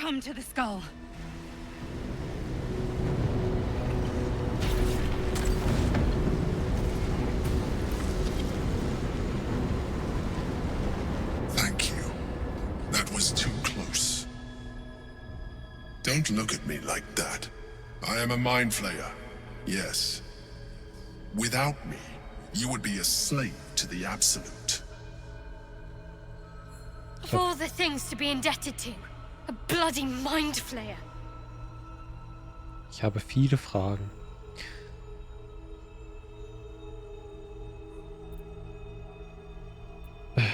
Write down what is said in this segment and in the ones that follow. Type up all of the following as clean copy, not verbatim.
come to the skull. Thank you. That was too close. Don't look at me like that. I am a mind flayer. Yes. Without me, you would be a slave to the Absolute. Of all the things to be indebted to, a bloody mind flayer. Ich habe viele Fragen.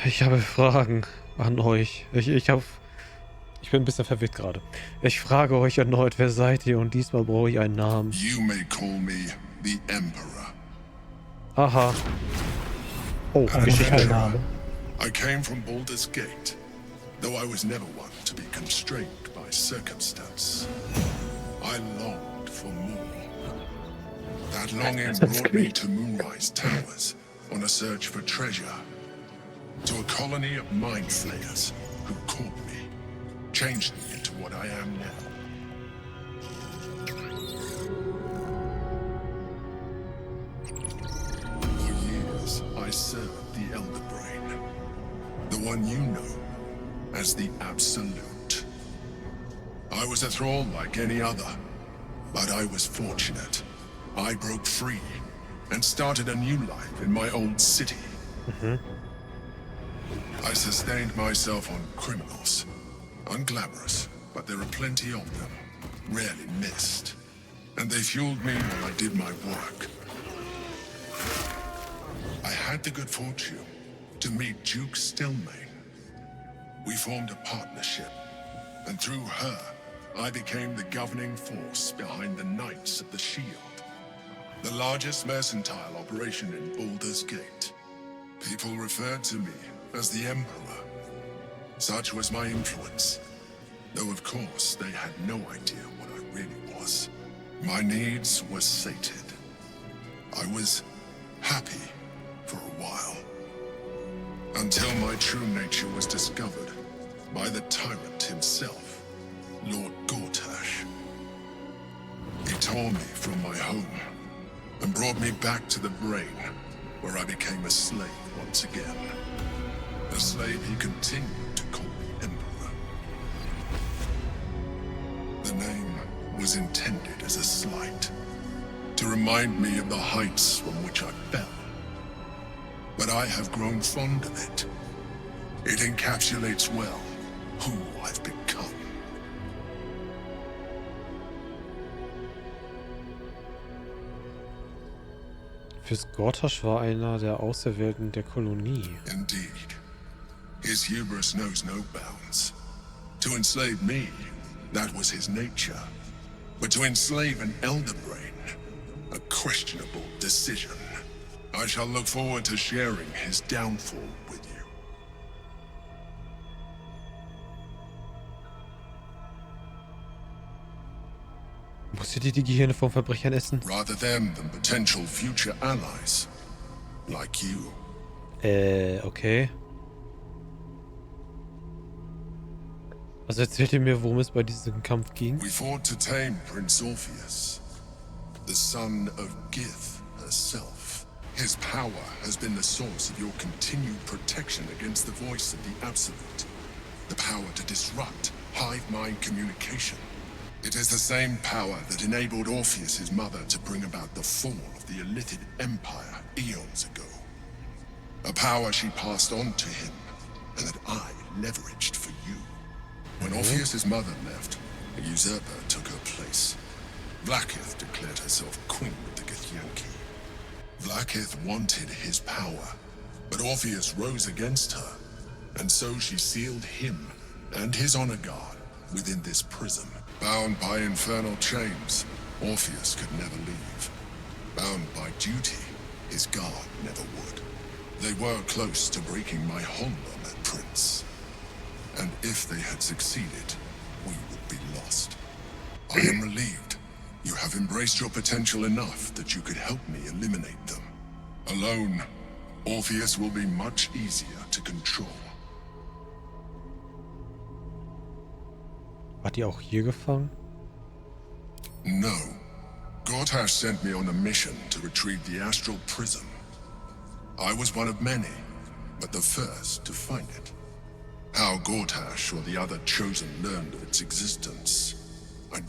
Ich habe Fragen an euch. Ich bin ein bisschen verwirrt gerade. Ich frage euch erneut, wer seid ihr? Und diesmal brauche ich einen Namen. You may call me the Emperor. Aha. Oh, Geschichte. I came from Baldurs Gate, though I was never one to be constrained by circumstance. I longed for more. That longing brought me to Moonrise Towers on a search for treasure. To a colony of mind flayers who caught me, changed me into what I am now. For years, I served the Elder Brain, the one you know as the Absolute. I was a thrall like any other, but I was fortunate. I broke free and started a new life in my old city. I sustained myself on criminals. Unglamorous, but there are plenty of them, rarely missed. And they fueled me while I did my work. I had the good fortune to meet Duke Stillmain. We formed a partnership, and through her, I became the governing force behind the Knights of the Shield, the largest mercantile operation in Baldurs Gate. People referred to me as the Emperor. Such was my influence, though of course they had no idea what I really was. My needs were sated. I was happy for a while, until my true nature was discovered by the tyrant himself, Lord Gortash. He tore me from my home and brought me back to the Brain, where I became a slave once again. A slave he continued to call me Emperor. The name was intended as a slight, to remind me of the heights from which I fell. But I have grown fond of it. It encapsulates well who I've become. Fürst Gortash war einer der Auserwählten der Kolonie. Indeed. His hubris knows no bounds. To enslave me, that was his nature. But to enslave an Elder Brain, a questionable decision. I shall look forward to sharing his downfall with you. Musstet ihr die Gehirne von Verbrechern essen? Rather them than potential future allies, like you. Okay. Also erzählt ihr mir, worum es bei diesem Kampf ging? We fought to tame Prince Orpheus, the son of Gith herself. His power has been the source of your continued protection against the voice of the Absolute. The power to disrupt hive mind communication. It is the same power that enabled Orpheus' mother to bring about the fall of the Illithid Empire eons ago. A power she passed on to him, and that I leveraged for you. When Orpheus' mother left, a usurper took her place. Vlaakith declared herself queen of the Githyanki. Vlaakith wanted his power, but Orpheus rose against her, and so she sealed him and his honor guard within this prison. Bound by infernal chains, Orpheus could never leave. Bound by duty, his guard never would. They were close to breaking my hold on that prince. And if they had succeeded, we would be lost. I am relieved. You have embraced your potential enough that you could help me eliminate them. Alone, Orpheus will be much easier to control. War die auch hier gefangen? No. Gortash sent me on a mission to retrieve the astral prism. I was one of many, but the first to find it. How Gortash or the other chosen learned of its existence, I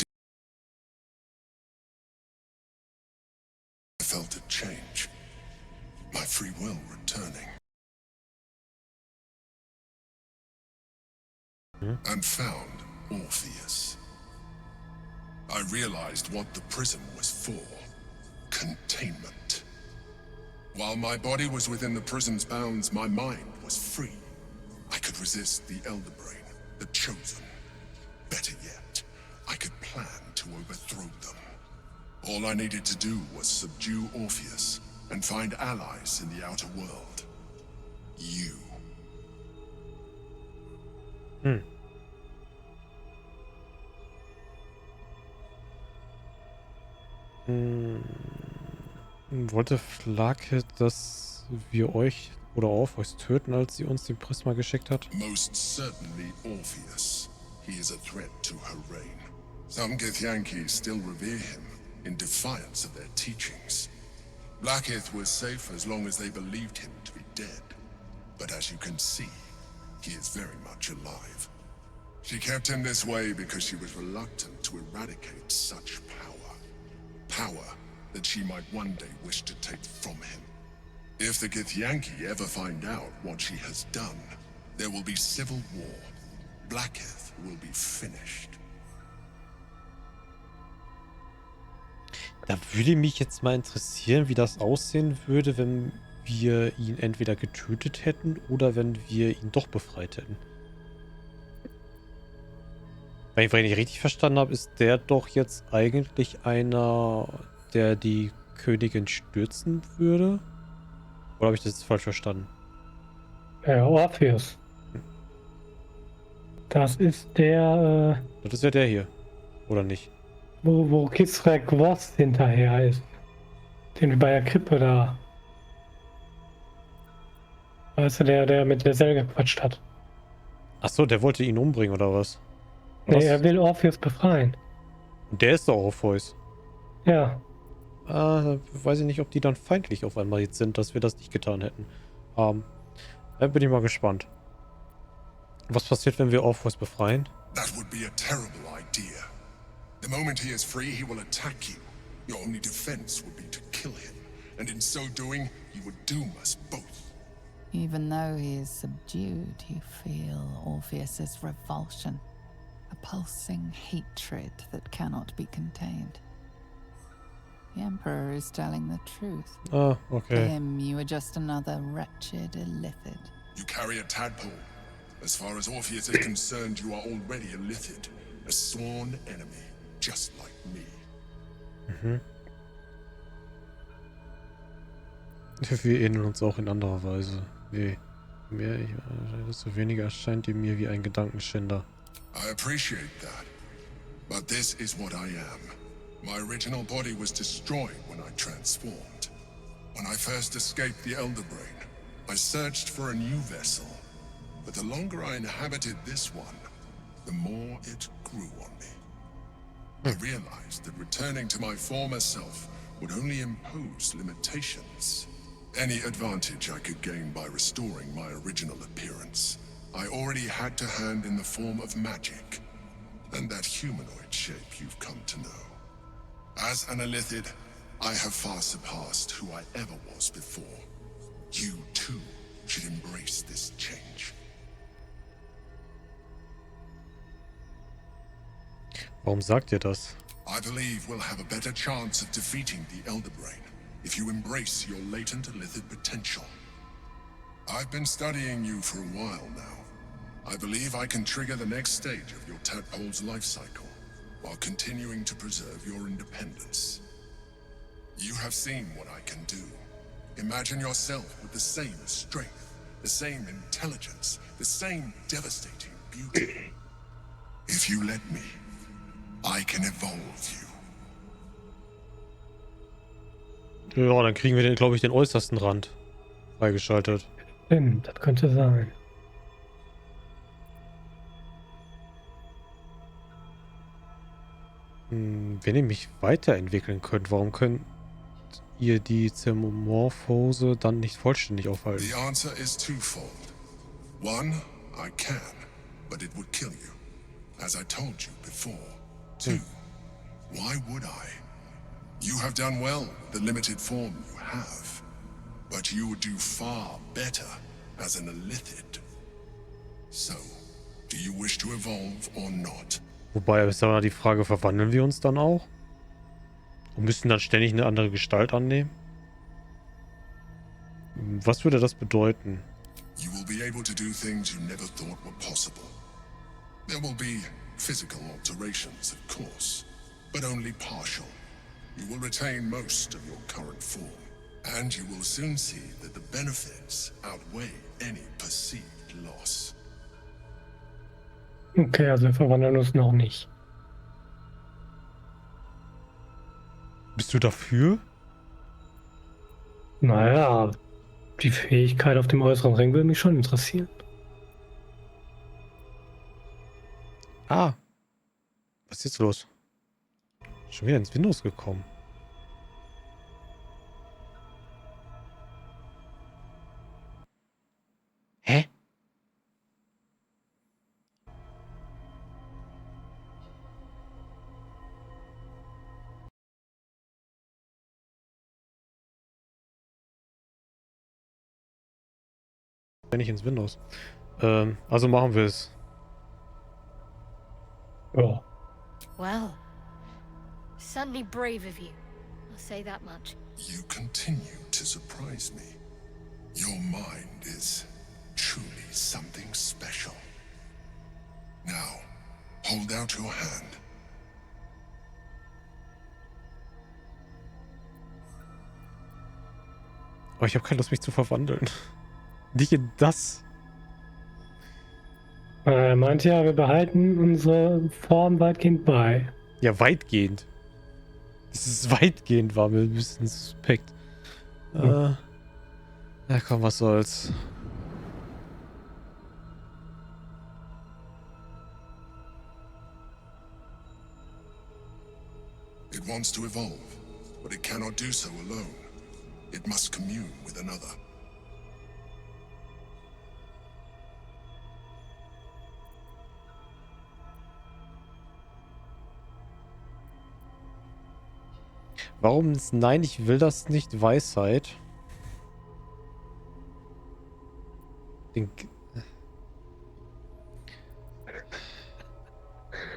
felt it change. My free will returning. And found Orpheus. I realized what the prism was for. Containment. While my body was within the prism's bounds, my mind was free. I could resist the Elder Brain, the Chosen. Better yet, I could plan to overthrow them. All I needed to do was subdue Orpheus and find allies in the outer world. You. Wollte Flake, dass wir euch oder auf euch töten, als sie uns den Prisma geschickt hat? Most certainly Orpheus. He is a threat to her reign. Some Githyanki still revere him, in defiance of their teachings. Blackith was safe as long as they believed him to be dead. But as you can see, he is very much alive. She kept him this way because she was reluctant to eradicate such power. Power that she might one day wish to take from him. If the Githyanki ever find out what she has done, there will be civil war. Blackith will be finished. Da würde mich jetzt mal interessieren, wie das aussehen würde, wenn wir ihn entweder getötet hätten oder wenn wir ihn doch befreit hätten. Wenn ich nicht richtig verstanden habe, ist der doch jetzt eigentlich einer, der die Königin stürzen würde? Oder habe ich das jetzt falsch verstanden? Orpheus. Das ist der, Das ist ja der hier. Oder nicht? wo Kisra Gwost hinterher ist. Den wir bei der Krippe da. Weißt du, der mit der Selle gequatscht hat. Achso, der wollte ihn umbringen, oder was? Nee, er will Orpheus befreien. Und der ist doch Orpheus. Ja. Ah, weiß ich nicht, ob die dann feindlich auf einmal jetzt sind, dass wir das nicht getan hätten. Da bin ich mal gespannt. Was passiert, wenn wir Orpheus befreien? That would be a terrible idea. The moment he is free, he will attack you. Your only defense would be to kill him. And in so doing, he would doom us both. Even though he is subdued, you feel Orpheus's revulsion. A pulsing hatred that cannot be contained. The Emperor is telling the truth. Ah, To okay. him, you are just another wretched illithid. You carry a tadpole. As far as Orpheus is concerned, you are already a Lithid, a sworn enemy, just like me. Wir ähneln uns auch in anderer Weise. Je mehr ich, desto weniger erscheint ihr mir wie ein Gedankenschinder. I appreciate that, but this is what I am. My original body was destroyed when I transformed. When I first escaped the Elder Brain, I searched for a new vessel. But the longer I inhabited this one, the more it grew on me. I realized that returning to my former self would only impose limitations. Any advantage I could gain by restoring my original appearance, I already had to hand in the form of magic, and that humanoid shape you've come to know. As an Illithid, I have far surpassed who I ever was before. You, too, should embrace this change. Warum sagt ihr das? I believe we'll have a better chance of defeating the Elder Brain if you embrace your latent Illithid potential. I've been studying you for a while now. I believe I can trigger the next stage of your tadpole's life cycle, while continuing to preserve your independence. You have seen what I can do. Imagine yourself with the same strength, the same intelligence, the same devastating beauty. If you let me, I can evolve you. Ja, dann kriegen wir den, glaube ich, den äußersten Rand freigeschaltet. Stimmt, das könnte sein. Wenn ihr mich weiterentwickeln könnt, warum könnt ihr die Zermorphose dann nicht vollständig aufhalten? The answer is twofold. One, I can, but it would kill you, as I told you before. Two, why would I? You have done well with the limited form you have, but you would do far better as an Illithid. So, do you wish to evolve or not? Wobei, ist aber die Frage, verwandeln wir uns dann auch? Und müssen dann ständig eine andere Gestalt annehmen? Was würde das bedeuten? You will be able to do things you never thought were possible. There will be physical alterations, of course, but only partial. You will retain most of your current form, and you will soon see that the benefits outweigh any perceived loss. Okay, also wir verwandeln uns noch nicht. Bist du dafür? Naja, die Fähigkeit auf dem äußeren Ring würde mich schon interessieren. Ah. Was ist jetzt los? Schon wieder ins Windows gekommen. Hä? Nicht ins Windows. Also machen wir es. Ja. Well, certainly brave of you. I'll say that much. You continue to surprise me. Your mind is truly something special. Now, hold out your hand. Aber ich habe keine Lust, mich zu verwandeln. Nicht in das. Er meinte ja, wir behalten unsere Form weitgehend bei. Ja, weitgehend. Das ist weitgehend, war mir ein bisschen suspekt. Ja, komm, was soll's. It wants to evolve, but it cannot do so alone. It must commune with another. Warum ist nein, ich will das nicht Weisheit? Den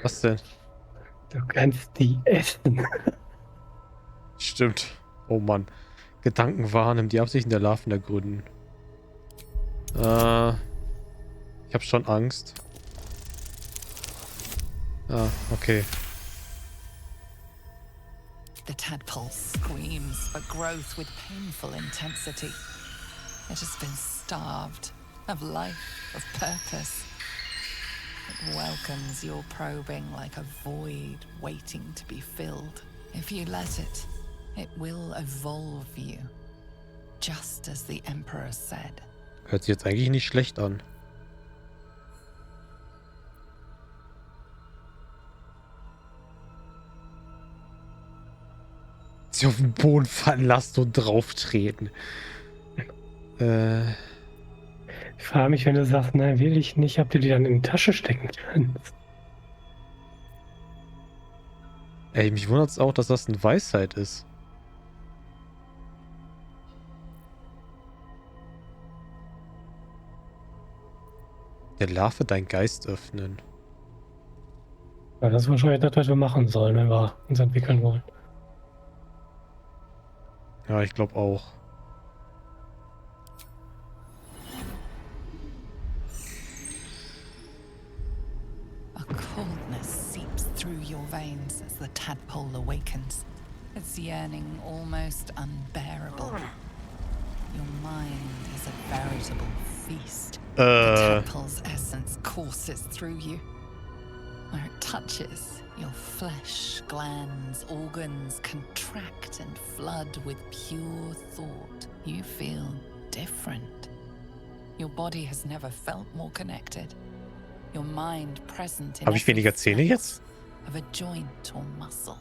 Was denn? Du kannst die essen. Stimmt. Oh Mann. Gedanken wahrnehmen, die Absichten der Larven ergründen. Ich hab schon Angst. Ah, okay. The tadpole screams for growth with painful intensity. It has been starved of life, of purpose. It welcomes your probing like a void waiting to be filled. If you let it, it will evolve you, just as the Emperor said. Hört sich jetzt eigentlich nicht schlecht an. Sie auf den Boden fallen lassen und drauf treten. Ich frage mich, wenn du sagst, nein, will ich nicht, ob du die dann in die Tasche stecken kannst. Ey, mich wundert es auch, dass das eine Weisheit ist. Der Larve deinen Geist öffnen. Ja, das ist wahrscheinlich das, was wir machen sollen, wenn wir uns entwickeln wollen. Ja, ich glaube auch. A coldness seeps through your veins as the tadpole awakens. Its yearning almost unbearable. Your mind is a veritable feast. The tadpole's essence courses through you. Where it touches, your flesh, glands, organs contract and flood with pure thought. You feel different. Your body has never felt more connected. Your mind present in Habe ich weniger Zähne jetzt? of a joint or muscle.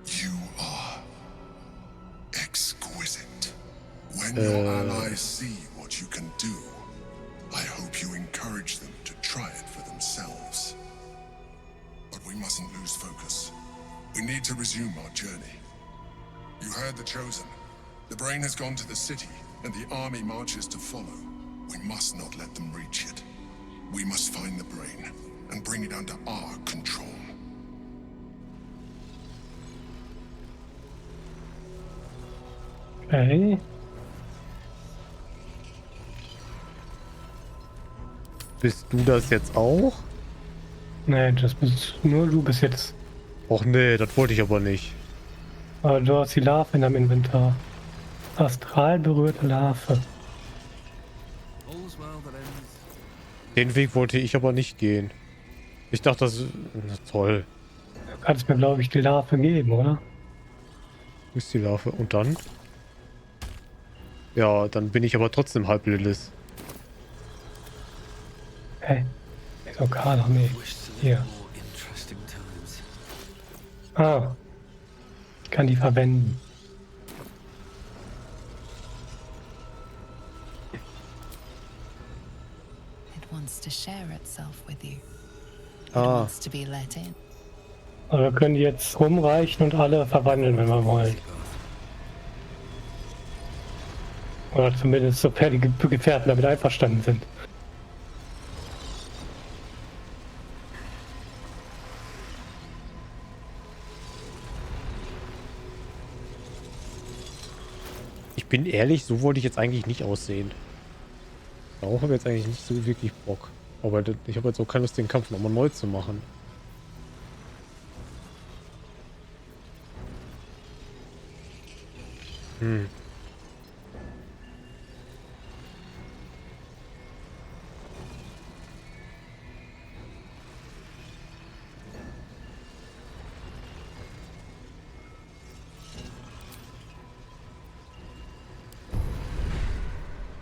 You are exquisite. When your allies see what you can do, I hope you encourage them to try it for themselves. But we mustn't lose focus. We need to resume our journey. You heard the Chosen. The brain has gone to the city, and the army marches to follow. We must not let them reach it. We must find the brain and bring it under our control. Okay. Bist du das jetzt auch? Nee, das bist nur du bis jetzt. Och nee, das wollte ich aber nicht. Aber du hast die Larve in deinem Inventar. Astral berührte Larve. Den Weg wollte ich aber nicht gehen. Ich dachte, das ist... Na toll. Du kannst mir, glaube ich, die Larve geben, oder? Wo ist die Larve? Und dann? Ja, dann bin ich aber trotzdem halb Lilith. Hey. Ist okay, noch nicht. Hier. Ah. Ich kann die verwenden. It wants to share itself with you. It Ah. wants to be let in. Aber wir können die jetzt rumreichen und alle verwandeln, wenn wir wollen. Oder zumindest sofern die Gefährten damit einverstanden sind. Ich bin ehrlich, so wollte ich jetzt eigentlich nicht aussehen. Darauf habe ich jetzt eigentlich nicht so wirklich Bock. Aber ich habe jetzt auch keine Lust, den Kampf nochmal neu zu machen. Hm.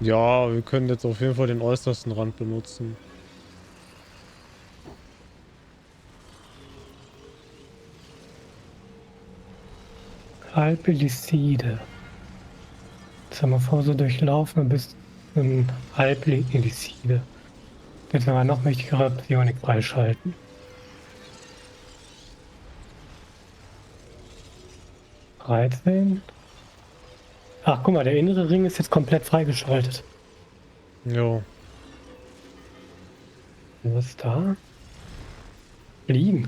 Ja, wir können jetzt auf jeden Fall den äußersten Rand benutzen. Halbeliside. Jetzt haben wir vor so durchlaufen und bis zum Halbeliside. Jetzt werden wir noch mächtigere Psionik freischalten. (13). Ach, guck mal, der innere Ring ist jetzt komplett freigeschaltet. Jo. Was ist da? Fliegen.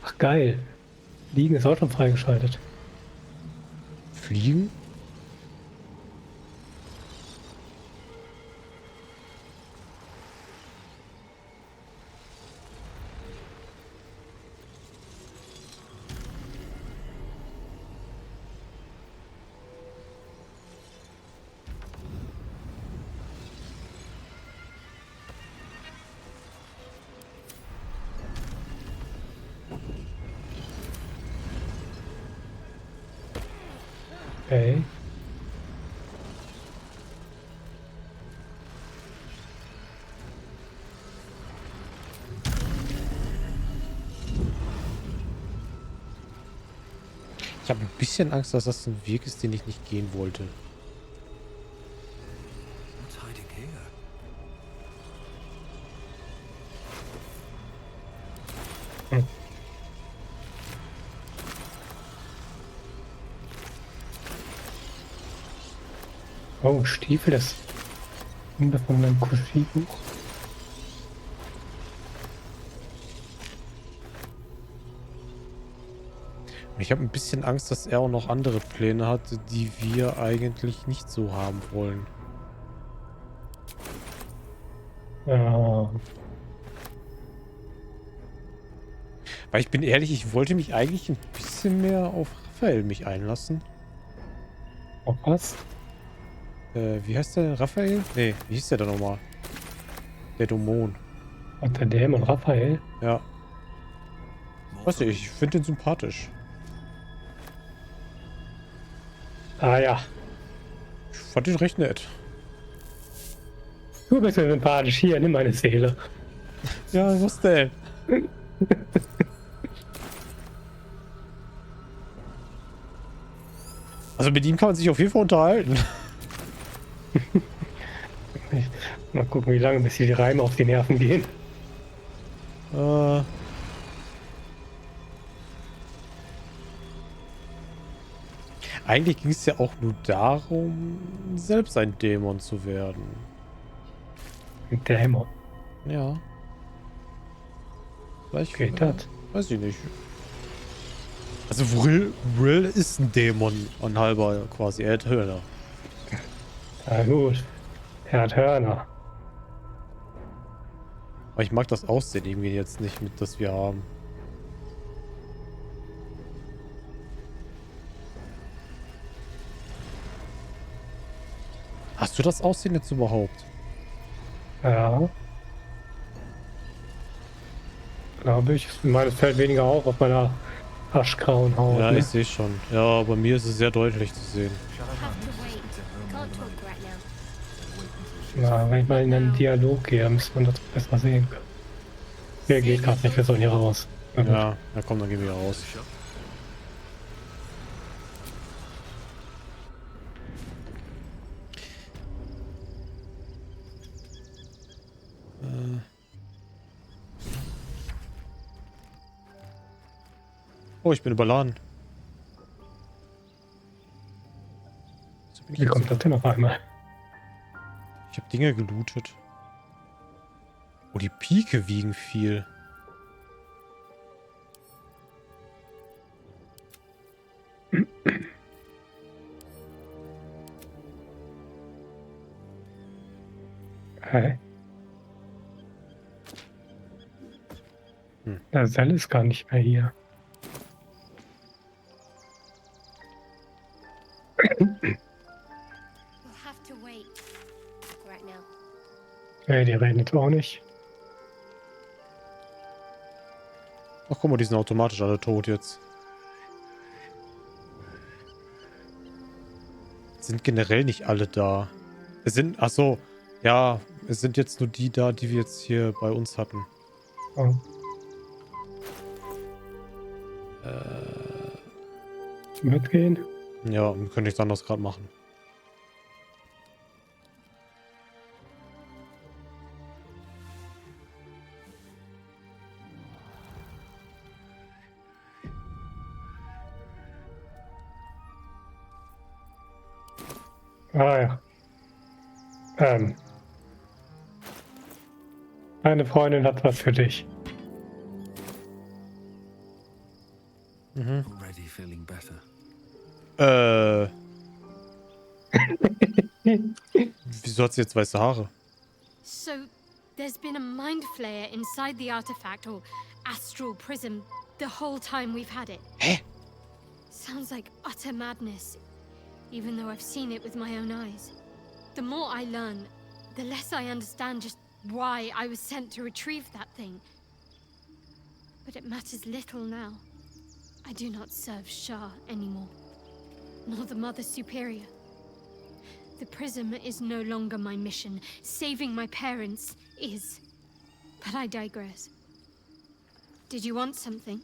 Ach, geil. Fliegen ist auch schon freigeschaltet. Fliegen? Okay. Ich habe ein bisschen Angst, dass das ein Weg ist, den ich nicht gehen wollte. Oh, Stiefel, das Ende von meinem Kuschelbuch. Ich habe ein bisschen Angst, dass er auch noch andere Pläne hat, die wir eigentlich nicht so haben wollen. Ja. Weil ich bin ehrlich, ich wollte mich eigentlich ein bisschen mehr auf Raphael mich einlassen. Auf was? Wie heißt der? Raphael? Nee, wie hieß der denn nochmal? Der Dämon. Und der Dämon Raphael? Ja. Weiß nicht, ich finde den sympathisch. Ah ja. Ich fand ihn recht nett. Du bist ja sympathisch. Hier, nimm meine Seele. Ja, was denn? Also mit ihm kann man sich auf jeden Fall unterhalten. Mal gucken, wie lange, bis hier die Reime auf die Nerven gehen. Eigentlich ging es ja auch nur darum, selbst ein Dämon zu werden. Ein Dämon. Ja. Vielleicht Geht das? weiß ich nicht. Also Will ist ein Dämon, ein halber quasi. Er hat Hörner. Na gut. Er hat Hörner. Aber ich mag das Aussehen irgendwie jetzt nicht mit, das wir haben. Hast du das Aussehen jetzt überhaupt? Ja. Glaube ich. Ich meine, es fällt weniger auf meiner aschgrauen Haut. Ja, Ne? ich sehe schon. Ja, bei mir ist es sehr deutlich zu sehen. Have to wait. Can't talk right now. Na, wenn ich mal in einen Dialog gehe, dann müsste man das besser sehen können. Der geht gerade nicht, wir sollen hier raus. Na gut. Ja, na komm, dann gehen wir raus. Oh, ich bin überladen. So bin ich Wie jetzt kommt das denn auf einmal? Ich habe Dinge gelootet. Oh, die Pike wiegen viel. Hä? Der Sell ist gar nicht mehr hier. We'll have to wait. Right now. Hey, die reden jetzt auch nicht. Ach, guck mal, die sind automatisch alle tot jetzt. Sind generell nicht alle da. Es sind, ach so, ja, es sind jetzt nur die da, die wir jetzt hier bei uns hatten. Oh. Mitgehen? Ja, könnte ich anders gerade machen. Ah ja. Eine Freundin hat was für dich. Mhm. Already feeling better. Wieso hat sie jetzt weiße Haare? So, there's been a mind flayer inside the artifact or astral prism the whole time we've had it. Hä? Sounds like utter madness, even though I've seen it with my own eyes. The more I learn, the less I understand just why I was sent to retrieve that thing. But it matters little now. I do not serve Shah anymore, nor the Mother Superior. The prism is no longer my mission. Saving my parents is. But I digress. Did you want something?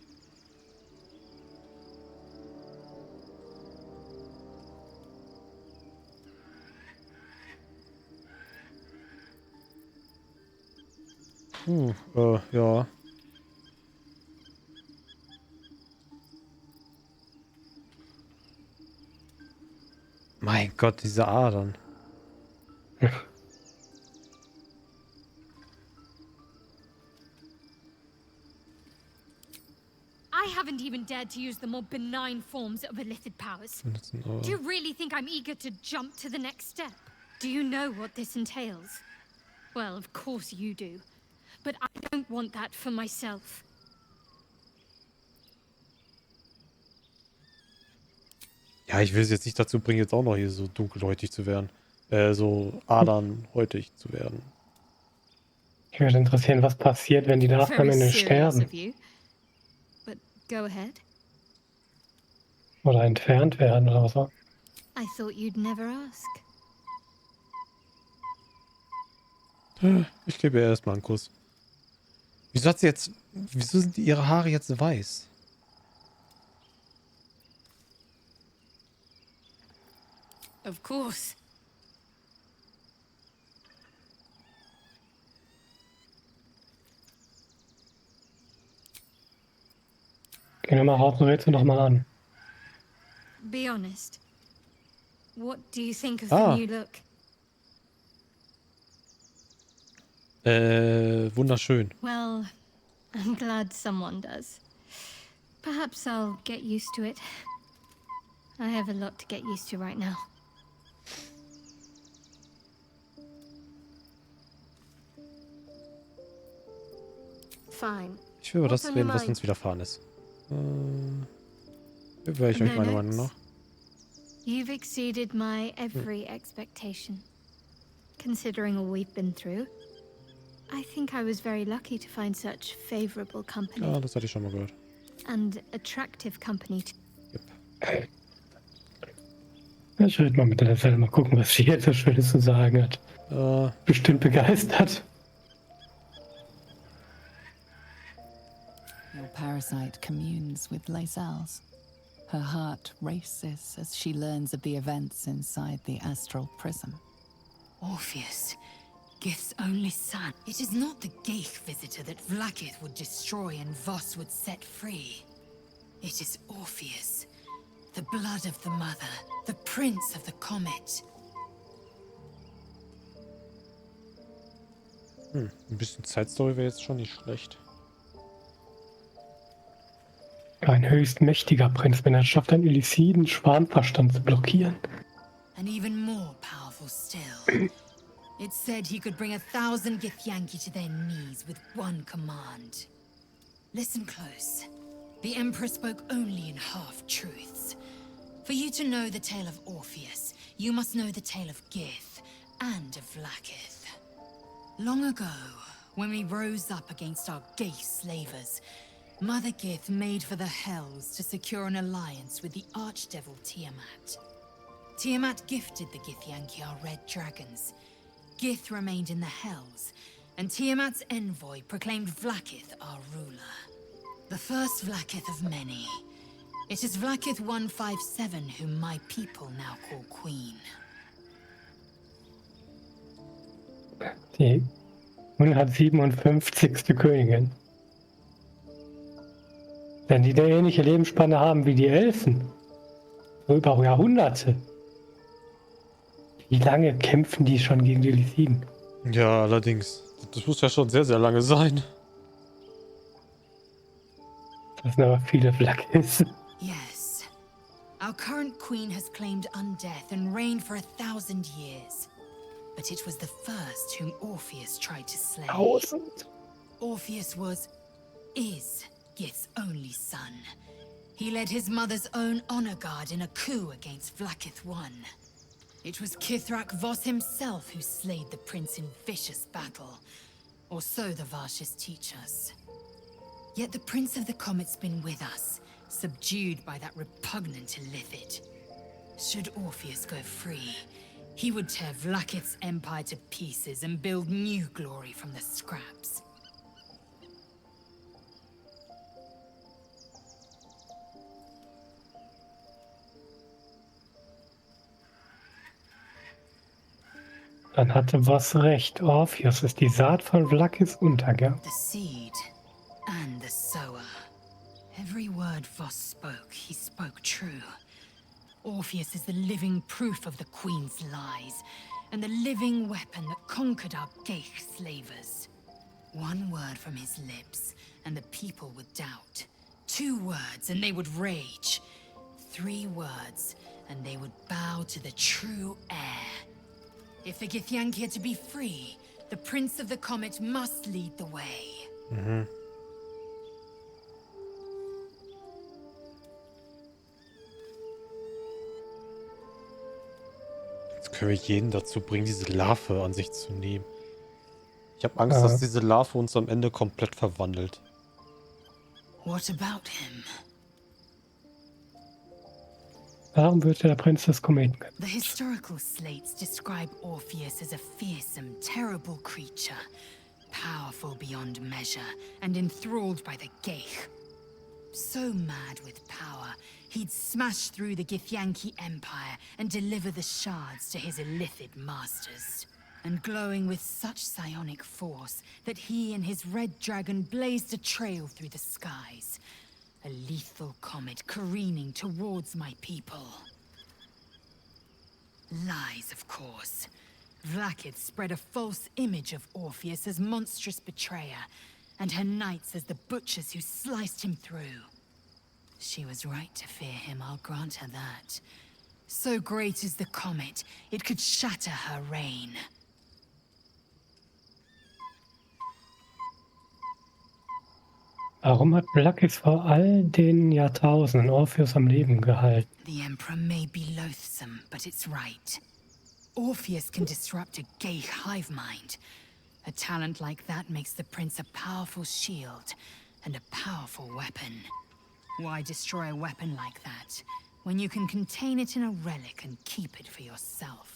Ja. Mein Gott, diese Adern. I haven't even dared to use the more benign forms of illithid powers. Do you really think I'm eager to jump to the next step? Do you know what this entails? Well, of course you do. But I don't want that for myself. Ja, ich will es jetzt nicht dazu bringen, jetzt auch noch hier so dunkelhäutig zu werden. So adernhäutig zu werden. Ich würde interessieren, was passiert, wenn die da am Very Ende serious sterben of you. But go ahead. oder entfernt werden oder was auch. I thought you'd never ask. Ich gebe ihr erstmal einen Kuss. Wieso sind ihre Haare jetzt weiß? Of course. Gehen wir mal Haupträtsel nochmal an. Be honest. What do you think of Ah. the new look? Wunderschön. Well, I'm glad someone does. Perhaps I'll get used to it. I have a lot to get used to right now. Fine. Ich will über das What's on your reden, was mind? uns widerfahren ist. Höre ich euch meine Meinung nach? You've exceeded my every expectation. Considering all we've been through, I think I was very lucky to find such favorable company. Ja, das hatte ich schon mal gehört. And attractive company too. Yep. Ich rede mal mit der Stelle, mal gucken, was sie jetzt so Schönes zu sagen hat. Bestimmt begeistert. Your parasite communes with Lae'zel's. Her heart races as she learns of the events inside the astral prism. Orpheus, Gith's only son. It is not the Geich visitor that Vlaakith would destroy and Voss would set free. It is Orpheus, the blood of the mother, the prince of the comet. Ein bisschen Zeitstory wäre jetzt schon nicht schlecht. Ein höchst mächtiger Prinz, wenn er schafft, einen Illysiden Schwarmverstand zu blockieren. And even more powerful still. It said he could bring 1,000 Githyanki to their knees with one command. Listen close. The Emperor spoke only in half-truths. For you to know the tale of Orpheus, you must know the tale of Gith and of Vlaakith. Long ago, when we rose up against our Geich slavers, Mother Gith made for the Hells to secure an alliance with the Archdevil Tiamat. Tiamat gifted the Githyanki our red dragons. Gith remained in the Hells, and Tiamat's envoy proclaimed Vlaakith our ruler. The first Vlaakith of many. It is Vlaakith 157 whom my people now call Queen. Die 157. Königin. Wenn die eine ähnliche Lebensspanne haben wie die Elfen, so über Jahrhunderte, wie lange kämpfen die schon gegen die Illysiden? Ja, allerdings. Das muss ja schon sehr, sehr lange sein. Das sind aber viele Vlaakiths. Yes. Our current queen has claimed undeath and reigned for 1,000 years. But it was the first whom Orpheus tried to slay. 1000. Orpheus is Gith's only son. He led his mother's own honor guard in a coup against Vlaakith I. It was Kithrak Voss himself who slayed the prince in vicious battle. Or so the Varshas teach us. Yet the Prince of the Comet's been with us, subdued by that repugnant Illithid. Should Orpheus go free, he would tear Vlaakith's empire to pieces and build new glory from the scraps. Dann hatte was recht. Orpheus ist die Saat von Vlaakiths Untergang. The seed and the sower. Every word Voss spoke, he spoke true. Orpheus is the living proof of the Queen's lies, and the living weapon that conquered our Geich slavers. One word from his lips, and the people would doubt. 2 words, and they would rage. 3 words, and they would bow to the true heir. If the Githyanki are to be free, the Prince of the Comet must lead the way. Mhm. Jetzt können wir jeden dazu bringen, diese Larve an sich zu nehmen. Ich habe Angst, dass diese Larve uns am Ende komplett verwandelt. What about him? Warum wird der Prinz des Kometen genannt? The historical slates describe Orpheus as a fearsome, terrible creature, powerful beyond measure, and enthralled by the Geich. So mad with power, he'd smash through the Githyanki Empire and deliver the shards to his illithid masters. And glowing with such psionic force that he and his red dragon blazed a trail through the skies. A lethal comet careening towards my people. Lies, of course. Vlaakith spread a false image of Orpheus as monstrous betrayer, and her knights as the butchers who sliced him through. She was right to fear him, I'll grant her that. So great is the comet, it could shatter her reign. Warum hat Vlaakith vor all den Jahrtausenden Orpheus am Leben gehalten? The Emperor may be loathsome, but it's right. Orpheus can disrupt a gay hive mind. A talent like that makes the prince a powerful shield and a powerful weapon. Why destroy a weapon like that when you can contain it in a relic and keep it for yourself?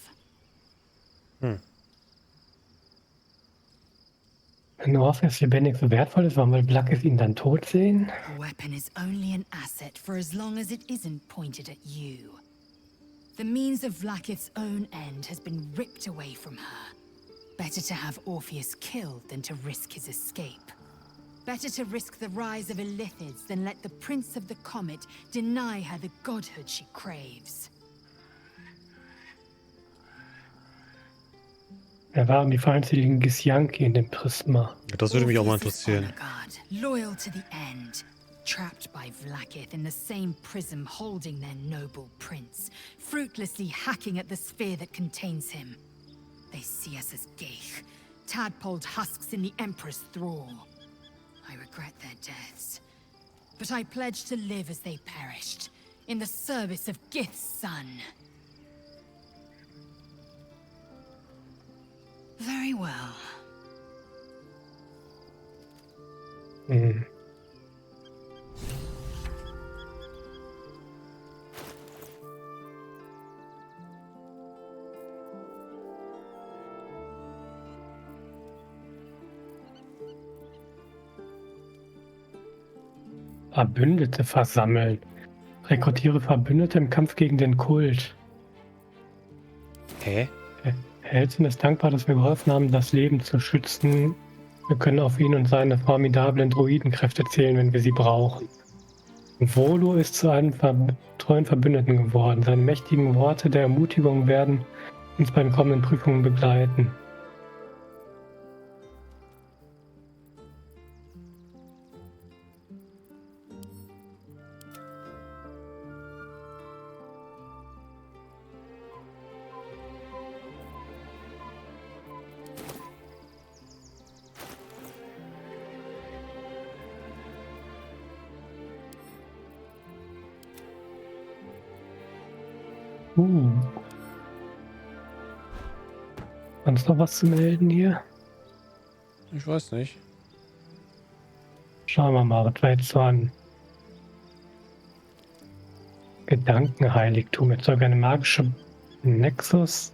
Wenn Orpheus lebendig so wertvoll ist, warum will Vlaakith ihn dann tot sehen? A weapon is only an asset for as long as it isn't pointed at you. The means of Vlaakith's own end has been ripped away from her. Better to have Orpheus killed than to risk his escape. Better to risk the rise of illithids than let the Prince of the Comet deny her the godhood she craves. Wer waren die feindseligen Githyanki in dem Prisma? Das würde mich auch mal Orpheus is interessieren. honor guard, loyal to the end. Trapped by Vlaakith in the same prism holding their noble prince, fruitlessly hacking at the sphere that contains him. They see us as geich, tadpoled husks in the Emperor's thrall. I regret their deaths, but I pledge to live as they perished, in the service of Gith's son. Very well. Verbündete versammeln. Rekrutiere Verbündete im Kampf gegen den Kult. Hä? Helden ist dankbar, dass wir geholfen haben, das Leben zu schützen. Wir können auf ihn und seine formidablen Druidenkräfte zählen, wenn wir sie brauchen. Volo ist zu einem treuen Verbündeten geworden. Seine mächtigen Worte der Ermutigung werden uns bei den kommenden Prüfungen begleiten. Sonst noch was zu melden hier? Ich weiß nicht. Schauen wir mal, was wir jetzt so an Gedankenheiligtum. Erzeuge eine magische Nexus.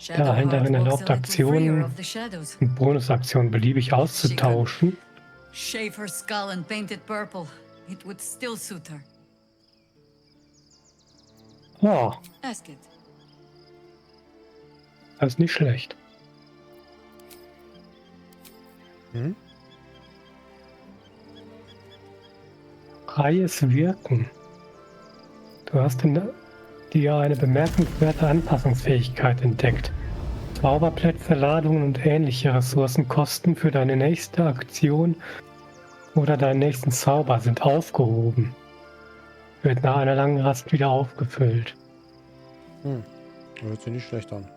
Der Heilerin erlaubt Aktionen und Bonusaktionen beliebig auszutauschen. Shave her skull and paint it purple. It would still suit her. Oh, Ask it. das ist nicht schlecht. Freies Wirken. Du hast in dir eine bemerkenswerte Anpassungsfähigkeit entdeckt. Zauberplätze, Ladungen und ähnliche Ressourcenkosten für deine nächste Aktion oder deinen nächsten Zauber sind aufgehoben. Wird nach einer langen Rast wieder aufgefüllt. Hört sich nicht schlecht an.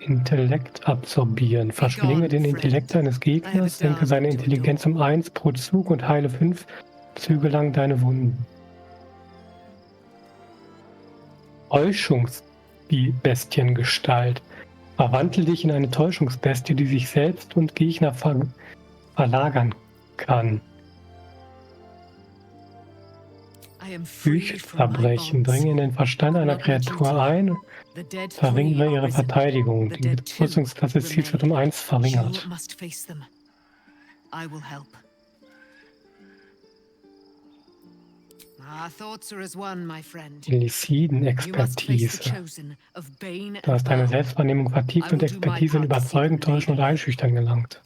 Intellekt absorbieren. Verschlinge den Intellekt deines Gegners, senke seine Intelligenz um 1 pro Zug und heile 5 Züge lang deine Wunden. Täuschungsbestiengestalt. Verwandle dich in eine Täuschungsbestie, die sich selbst und Gegner verlagern kann. Büchsverbrechen. Dringe in den Verstand einer Kreatur ein, verringere ihre Verteidigung. Die Rüstungsklasse des Ziels wird um 1 verringert. Our thoughts are as one, my friend. Die Lyciden-Expertise. Du hast deine Selbstwahrnehmung vertieft und Expertise in Überzeugen, Täuschen und Einschüchtern gelangt.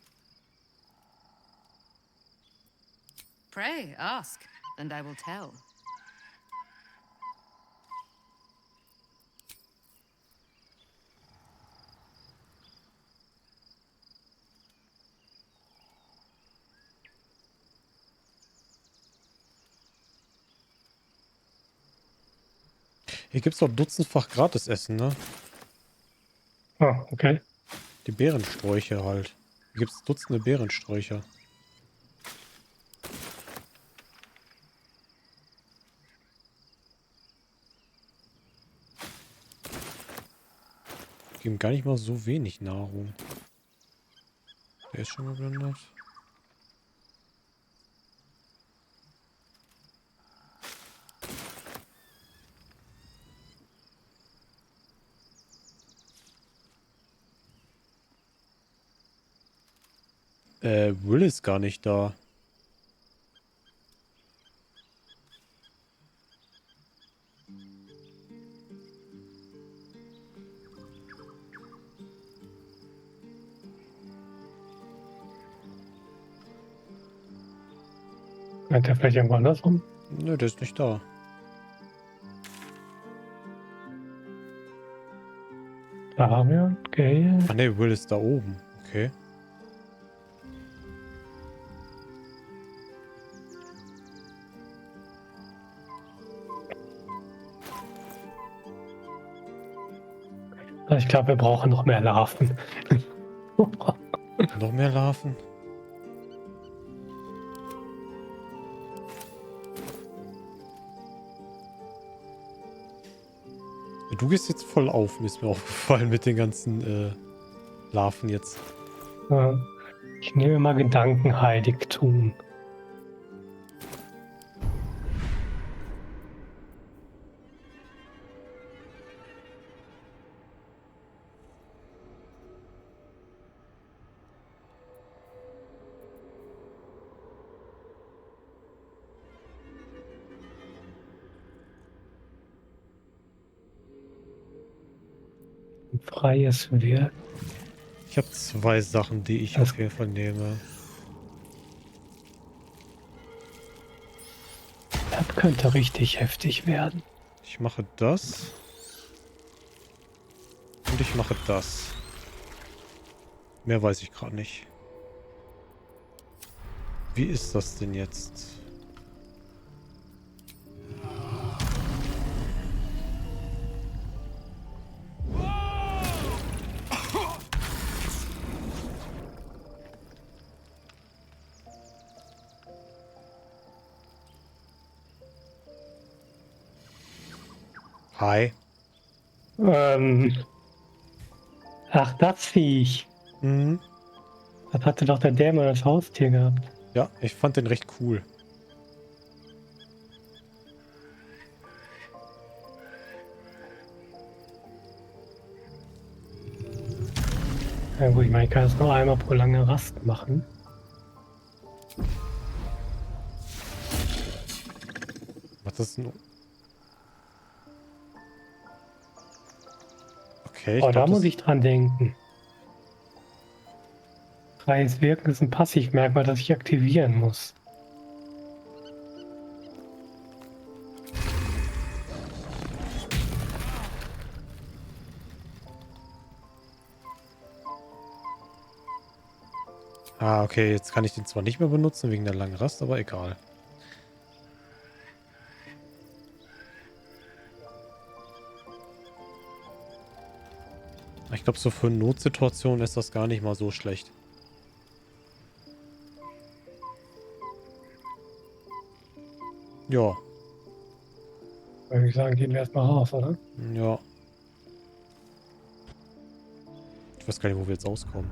Pray, ask, and I will tell. Hier gibt es doch dutzendfach Gratisessen, ne? Ah, okay. Die Beerensträucher halt. Hier gibt es Dutzende Beerensträucher. Die geben gar nicht mal so wenig Nahrung. Der ist schon mal gelandet. Will ist gar nicht da. Meint er vielleicht irgendwo andersrum? Nö, der ist nicht da. Da haben wir. Okay. Ah ne, Will ist da oben. Okay. Ich glaube, wir brauchen noch mehr Larven. Noch mehr Larven? Du gehst jetzt voll auf, ist mir aufgefallen mit den ganzen Larven jetzt. Ich nehme mal Gedankenheiligtum. Freies Wirken. Ich habe zwei Sachen, die ich auf jeden Fall nehme. Das könnte richtig heftig werden. Ich mache das. Und ich mache das. Mehr weiß ich gerade nicht. Wie ist das denn jetzt? Hi. Ach, das Viech. Mhm. Das hatte doch der Dämon als Haustier gehabt. Ja, ich fand den recht cool. Ja gut, ich meine, ich kann das nur einmal pro lange Rast machen. Was ist denn? Okay, Oh, ich da glaub, muss ich dran denken. Freies Wirken ist ein Passivmerkmal, das ich aktivieren muss. Ah, okay, jetzt kann ich den zwar nicht mehr benutzen wegen der langen Rast, aber egal. Ich glaube, so für Notsituationen ist das gar nicht mal so schlecht. Ja. Würde ich sagen, gehen wir erstmal raus, oder? Ja. Ich weiß gar nicht, wo wir jetzt rauskommen.